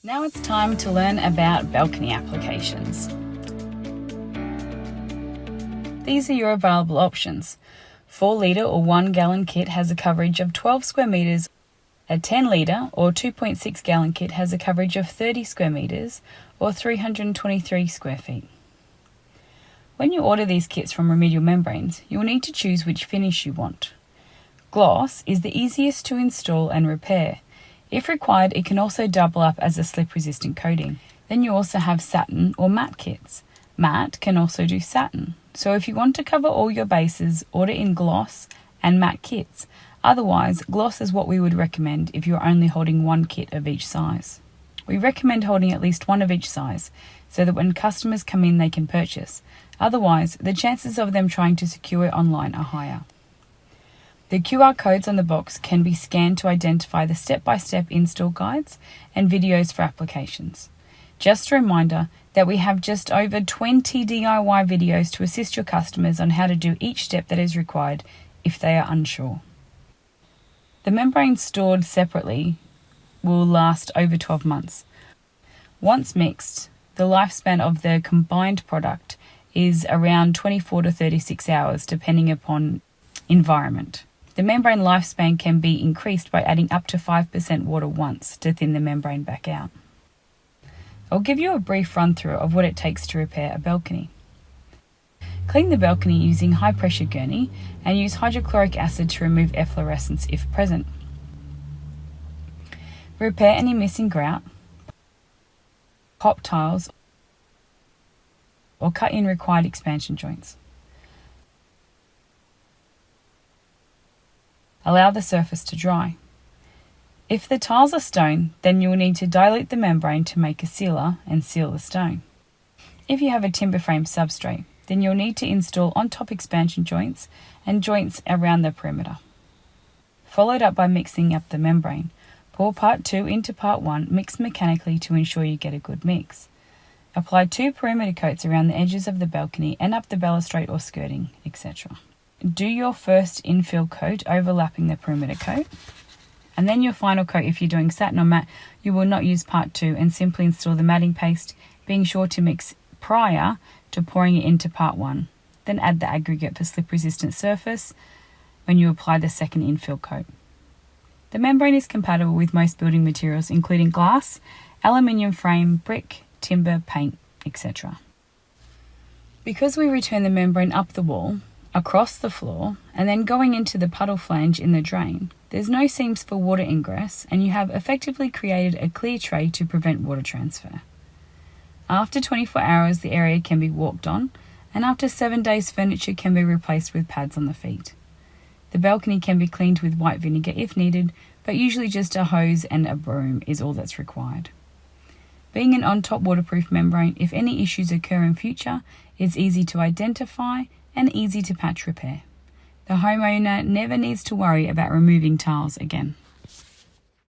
Now it's time to learn about balcony applications. These are your available options. 4 litre or 1 gallon kit has a coverage of 12 square metres. A 10 litre or 2.6 gallon kit has a coverage of 30 square metres or 323 square feet. When you order these kits from Remedial Membranes, you will need to choose which finish you want. Gloss is the easiest to install and repair. If required, it can also double up as a slip-resistant coating. Then you also have satin or matte kits. Matte can also do satin. So if you want to cover all your bases, order in gloss and matte kits. Otherwise, gloss is what we would recommend if you're only holding one kit of each size. We recommend holding at least one of each size, so that when customers come in they can purchase. Otherwise, the chances of them trying to secure it online are higher. The QR codes on the box can be scanned to identify the step-by-step install guides and videos for applications. Just a reminder that we have just over 20 DIY videos to assist your customers on how to do each step that is required if they are unsure. The membranes stored separately will last over 12 months. Once mixed, the lifespan of the combined product is around 24 to 36 hours depending upon environment. The membrane lifespan can be increased by adding up to 5% water once to thin the membrane back out. I'll give you a brief run through of what it takes to repair a balcony. Clean the balcony using high pressure gurney and use hydrochloric acid to remove efflorescence if present. Repair any missing grout, pop tiles, or cut in required expansion joints. Allow the surface to dry. If the tiles are stone, then you will need to dilute the membrane to make a sealer and seal the stone. If you have a timber frame substrate, then you'll need to install on-top expansion joints and joints around the perimeter. Followed up by mixing up the membrane. Pour part 2 into part 1, mix mechanically to ensure you get a good mix. Apply 2 perimeter coats around the edges of the balcony and up the balustrade or skirting, etc. Do your first infill coat overlapping the perimeter coat, and then your final coat. If you're doing satin or matte, you will not use part 2 and simply install the matting paste, being sure to mix prior to pouring it into part 1. Then add the aggregate for slip-resistant surface when you apply the second infill coat. The membrane is compatible with most building materials including glass, aluminium frame, brick, timber, paint, etc. Because we return the membrane up the wall, across the floor, and then going into the puddle flange in the drain, there's no seams for water ingress, and you have effectively created a clear tray to prevent water transfer. After 24 hours, the area can be walked on, and after 7 days, furniture can be replaced with pads on the feet. The balcony can be cleaned with white vinegar if needed, but usually just a hose and a broom is all that's required. Being an on-top waterproof membrane, if any issues occur in future, it's easy to identify and easy to patch repair. The homeowner never needs to worry about removing tiles again.